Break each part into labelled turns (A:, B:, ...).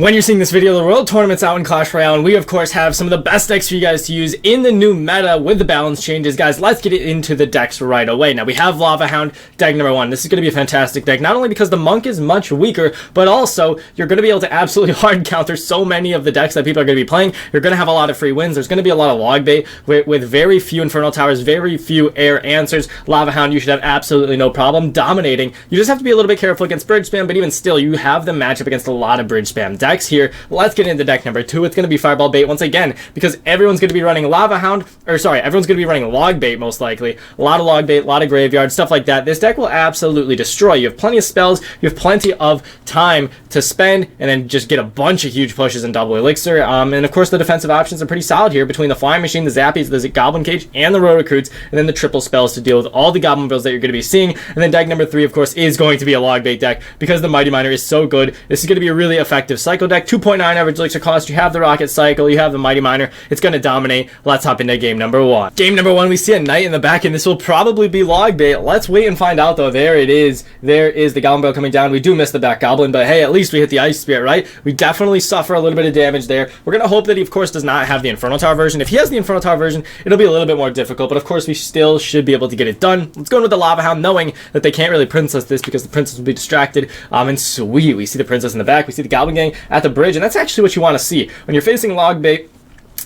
A: When you're seeing this video, the World Tournament's out in Clash Royale, and we of course have some of the best decks for you guys to use in the new meta with the balance changes. Guys, let's get into the decks right away. Now, we have Lava Hound, deck number 1. This is going to be a fantastic deck, not only because the Monk is much weaker, but also you're going to be able to absolutely hard counter so many of the decks that people are going to be playing. You're going to have a lot of free wins. There's going to be a lot of log bait with very few Infernal Towers, very few air answers. Lava Hound, you should have absolutely no problem dominating. You just have to be a little bit careful against bridge spam, but even still, you have the matchup against a lot of bridge spam decks here. Let's get into deck number 2. It's going to be Fireball Bait once again, because everyone's going to be running Lava Hound, everyone's going to be running Log Bait most likely. A lot of Log Bait, a lot of Graveyard, stuff like that. This deck will absolutely destroy. You have plenty of spells, you have plenty of time to spend, and then just get a bunch of huge pushes and double Elixir. And of course, the defensive options are pretty solid here between the Flying Machine, the Zappies, the Goblin Cage, and the Row Recruits, and then the triple spells to deal with all the Goblin builds that you're going to be seeing. And then deck number 3, of course, is going to be a Log Bait deck, because the Mighty Miner is so good. This is going to be a really effective cycle deck. 2.9 average Elixir cost. You have the Rocket Cycle, you have the Mighty Miner. It's going to dominate. Let's hop into game number 1. Game number 1, we see a Knight in the back, and this will probably be Log Bait. Let's wait and find out, though. There it is. There is the Goblin Barrel coming down. We do miss the back Goblin, but hey, at least we hit the Ice Spirit, right? We definitely suffer a little bit of damage there. We're going to hope that he, of course, does not have the Infernal Tower version. If he has the Infernal Tower version, it'll be a little bit more difficult, but of course, we still should be able to get it done. Let's go in with the Lava Hound, knowing that they can't really Princess this because the Princess will be distracted. And sweet, we see the Princess in the back. We see the Goblin Gang at the bridge, and that's actually what you want to see. When you're facing Log Bait,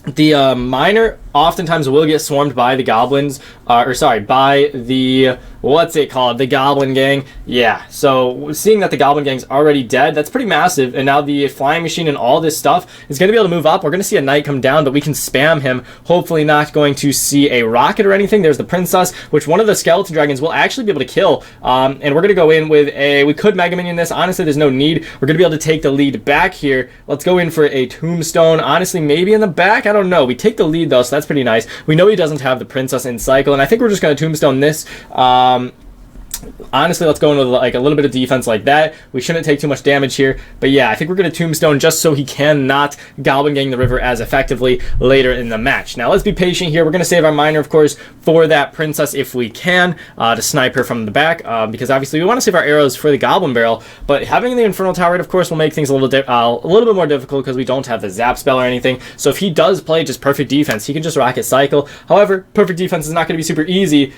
A: the Miner oftentimes will get swarmed by the Goblins, by the, what's it called, the Goblin Gang. Yeah, so seeing that the Goblin Gang's already dead, that's pretty massive, and now the Flying Machine and all this stuff is going to be able to move up. We're going to see a Knight come down, but we can spam him. Hopefully not going to see a Rocket or anything. There's the Princess, which one of the Skeleton Dragons will actually be able to kill, and we're going to go in with a, we could Mega Minion this. Honestly, there's no need. We're going to be able to take the lead back here. Let's go in for a Tombstone. Honestly, maybe in the back, I don't know. We take the lead, though, so that's pretty nice. We know he doesn't have the Princess in cycle, and I think we're just going to Tombstone this. Honestly, let's go into like a little bit of defense like that. We shouldn't take too much damage here, but yeah, I think we're going to Tombstone just so he cannot Goblin Gang the river as effectively later in the match. Now, let's be patient here. We're going to save our Miner, of course, for that Princess if we can, to snipe her from the back, because obviously we want to save our arrows for the Goblin Barrel, but having the Infernal Tower, of course, will make things a little bit more difficult because we don't have the Zap spell or anything. So if he does play just perfect defense, he can just Rocket Cycle. However, perfect defense is not going to be super easy,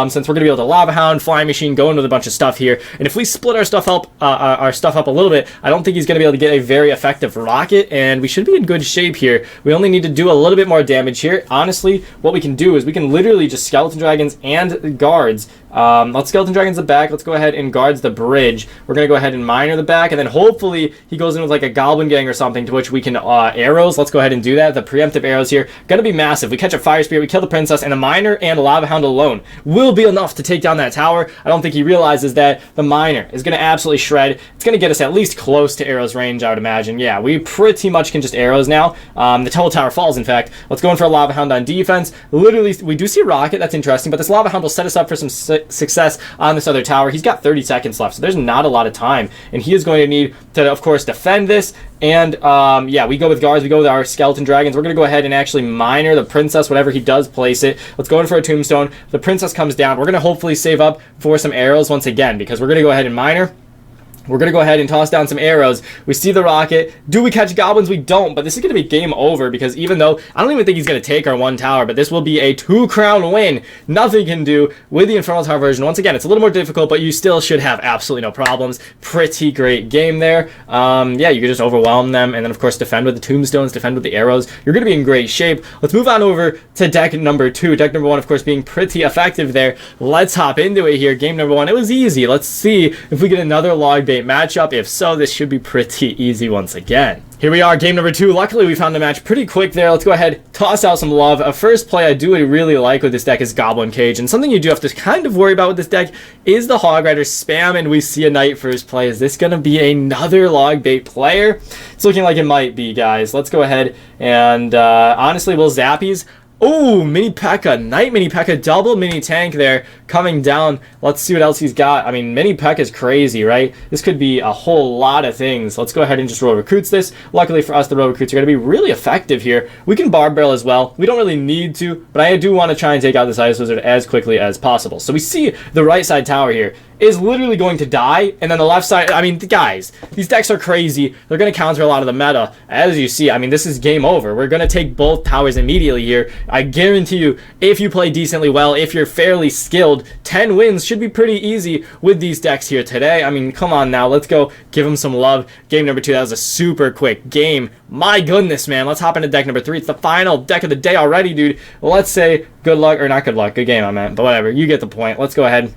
A: since we're going to be able to Lava Hound, Flying Machine, go into the bunch of stuff here, and if we split our stuff up a little bit, I don't think he's going to be able to get a very effective Rocket, and we should be in good shape here. We only need to do a little bit more damage here. Honestly, what we can do is we can literally just Skeleton Dragons and Guards. Let's Skeleton Dragons the back. Let's go ahead and Guards the bridge. We're going to go ahead and Miner the back, and then hopefully he goes in with like a Goblin Gang or something to which we can arrows. Let's go ahead and do that. The preemptive arrows here going to be massive. We catch a Fire Spirit, we kill the Princess, and a Miner and a Lava Hound alone will be enough to take down that tower. I don't think he realizes that the Miner is going to absolutely shred. It's going to get us at least close to arrows range, I would imagine. Yeah, we pretty much can just arrows now. The whole tower falls, in fact. Let's go in for a Lava Hound on defense. Literally, we do see a Rocket. That's interesting, but this Lava Hound will set us up for some success on this other tower. He's got 30 seconds left, so there's not a lot of time, and he is going to need to, of course, defend this. And yeah, we go with Guards, we go with our Skeleton Dragons. We're going to go ahead and actually Miner the Princess, whatever he does place it. Let's go in for a Tombstone. The Princess comes down. We're going to hopefully save up for some arrows once again, because we're going to go ahead and Miner. We're going to go ahead and toss down some arrows. We see the Rocket. Do we catch Goblins? We don't, but this is going to be game over, because even though I don't even think he's going to take our one tower, but this will be a 2-crown win. Nothing can do with the Infernal Tower version. Once again, it's a little more difficult, but you still should have absolutely no problems. Pretty great game there. Yeah, you can just overwhelm them, and then, of course, defend with the Tombstones, defend with the arrows. You're going to be in great shape. Let's move on over to deck number 2. Deck number 1, of course, being pretty effective there. Let's hop into it here. Game number 1, it was easy. Let's see if we get another Log Bait matchup. If so, this should be pretty easy once again. Here we are, game number 2. Luckily, we found the match pretty quick there. Let's go ahead, toss out some love. A first play I do really like with this deck is Goblin Cage, and something you do have to kind of worry about with this deck is the Hog Rider spam, and we see a Knight first play. Is this going to be another Log Bait player? It's looking like it might be, guys. Let's go ahead and, honestly, we'll Zappies. Oh, Mini P.E.K.K.A. Knight Mini P.E.K.K.A. Double Mini Tank there coming down. Let's see what else he's got. I mean, Mini P.E.K.K.A. is crazy, right? This could be a whole lot of things. Let's go ahead and just Row Recruits this. Luckily for us, the Row Recruits are going to be really effective here. We can Barb Barrel as well. We don't really need to, but I do want to try and take out this Ice Wizard as quickly as possible. So we see the right side tower here is literally going to die, and then the left side, I mean, guys, these decks are crazy. They're going to counter a lot of the meta. As you see, I mean, this is game over. We're going to take both towers immediately here. I guarantee you, if you play decently well, if you're fairly skilled, 10 wins should be pretty easy with these decks here today. I mean, come on now, let's go give them some love. Game number 2, that was a super quick game. My goodness, man. Let's hop into deck number 3. It's the final deck of the day already, dude. Let's say good luck, or not good luck, good game I meant, but whatever, you get the point. Let's go ahead,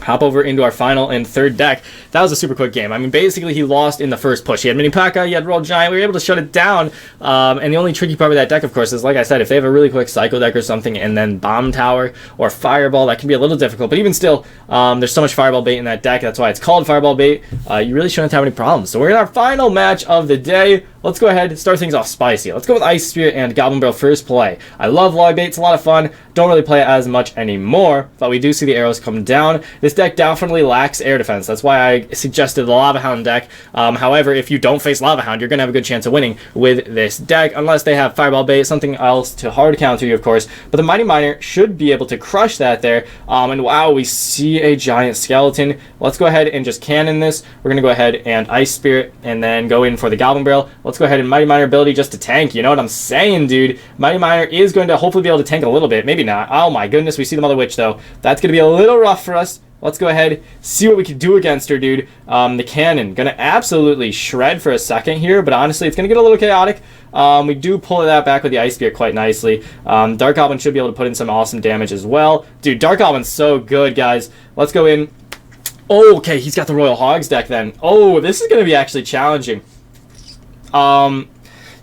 A: hop over into our final and third deck. That was a super quick game. I mean, basically, he lost in the first push. He had Mini P.E.K.K.A, he had Royal Giant. We were able to shut it down. And the only tricky part with that deck, of course, is, like I said, if they have a really quick Psycho deck or something, and then Bomb Tower or Fireball, that can be a little difficult. But even still, there's so much Fireball bait in that deck. That's why it's called Fireball bait. You really shouldn't have any problems. So we're in our final match of the day. Let's go ahead and start things off spicy. Let's go with Ice Spirit and Goblin Barrel first play. I love log bait. It's a lot of fun. Don't really play it as much anymore, but we do see the arrows come down. This deck definitely lacks air defense. That's why I suggested the Lava Hound deck. However, if you don't face Lava Hound, you're going to have a good chance of winning with this deck, unless they have Fireball bait, something else to hard counter you, of course. But the Mighty Miner should be able to crush that there. And wow, we see a giant skeleton. Let's go ahead and just cannon this. We're going to go ahead and Ice Spirit and then go in for the Goblin Barrel. Let's go ahead and Mighty Miner ability just to tank. You know what I'm saying, dude? Mighty Miner is going to hopefully be able to tank a little bit. Maybe not. Oh my goodness, we see the Mother Witch, though. That's going to be a little rough for us. Let's go ahead, see what we can do against her, dude. The cannon, gonna absolutely shred for a second here, but honestly, it's gonna get a little chaotic. We do pull that back with the Ice Spear quite nicely. Dark Goblin should be able to put in some awesome damage as well. Dude, Dark Goblin's so good, guys. Let's go in. Oh, okay, he's got the Royal Hogs deck then. Oh, this is gonna be actually challenging.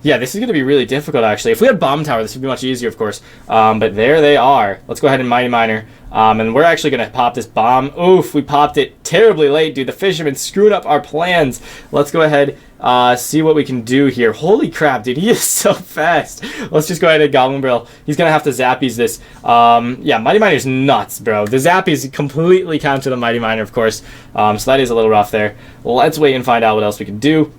A: Yeah, this is going to be really difficult, actually. If we had Bomb Tower, this would be much easier, of course. But there they are. Let's go ahead and Mighty Miner. And we're actually going to pop this bomb. Oof, we popped it terribly late, dude. The Fisherman screwed up our plans. Let's go ahead, see what we can do here. Holy crap, dude. He is so fast. Let's just go ahead and Goblin Barrel. He's going to have to Zappies this. Yeah, Mighty Miner's nuts, bro. The Zappies completely counter the Mighty Miner, of course. So that is a little rough there. Let's wait and find out what else we can do.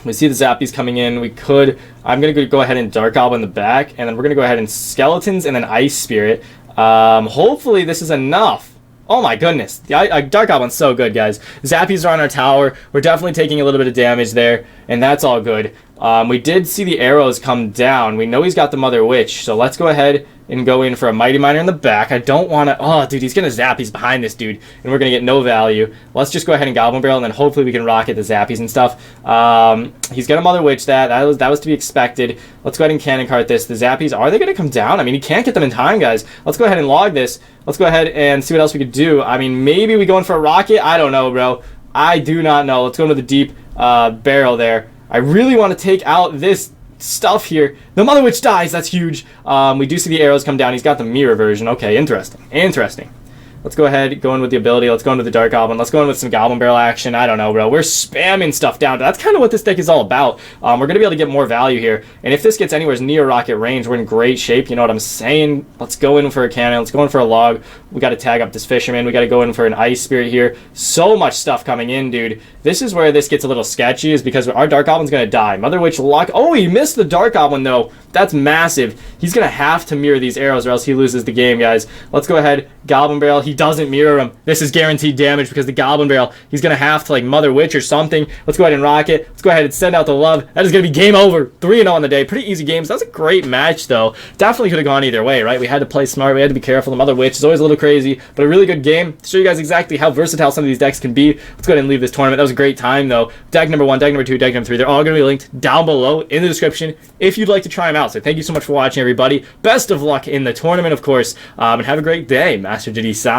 A: We see the Zappies coming in. We could... I'm going to go ahead and Dark Goblin in the back, and then we're going to go ahead and Skeletons and then Ice Spirit. Hopefully this is enough. Oh my goodness. The Dark Goblin's so good, guys. Zappies are on our tower. We're definitely taking a little bit of damage there, and that's all good. We did see the arrows come down. We know he's got the Mother Witch, so let's go ahead and go in for a Mighty Miner in the back. I don't want to... Oh, dude, he's going to Zappies behind this dude, and we're going to get no value. Let's just go ahead and Goblin Barrel, and then hopefully we can rocket the Zappies and stuff. He's going to Mother Witch that. That was to be expected. Let's go ahead and Cannon Cart this. The Zappies, are they going to come down? I mean, he can't get them in time, guys. Let's go ahead and log this. Let's go ahead and see what else we could do. I mean, maybe we go in for a rocket? I don't know, bro. I do not know. Let's go into the deep barrel there. I really want to take out this stuff here. The Mother Witch dies. That's huge. We do see the arrows come down. He's got the mirror version. Okay, interesting. Interesting. Let's go ahead, go in with the ability. Let's go in with the Dark Goblin. Let's go in with some Goblin Barrel action. I don't know, bro. We're spamming stuff down. That's kind of what this deck is all about. We're going to be able to get more value here. And if this gets anywhere near rocket range, we're in great shape. You know what I'm saying? Let's go in for a cannon. Let's go in for a log. We got to tag up this Fisherman. We got to go in for an Ice Spirit here. So much stuff coming in, dude. This is where this gets a little sketchy, is because our Dark Goblin's going to die. Mother Witch lock. Oh, he missed the Dark Goblin, though. That's massive. He's going to have to mirror these arrows or else he loses the game, guys. Let's go ahead. Goblin Barrel. He doesn't mirror him. This is guaranteed damage because the Goblin Barrel, he's going to have to, like, Mother Witch or something. Let's go ahead and rock it. Let's go ahead and send out the love. That is going to be game over. 3-0 on the day. Pretty easy games. That was a great match, though. Definitely could have gone either way, right? We had to play smart. We had to be careful. The Mother Witch is always a little crazy, but a really good game. To show you guys exactly how versatile some of these decks can be, let's go ahead and leave this tournament. That was a great time, though. Deck number 1, deck number 2, deck number 3, they're all going to be linked down below in the description if you'd like to try them out. So thank you so much for watching, everybody. Best of luck in the tournament, of course, and have a great day. Master Diddy-san.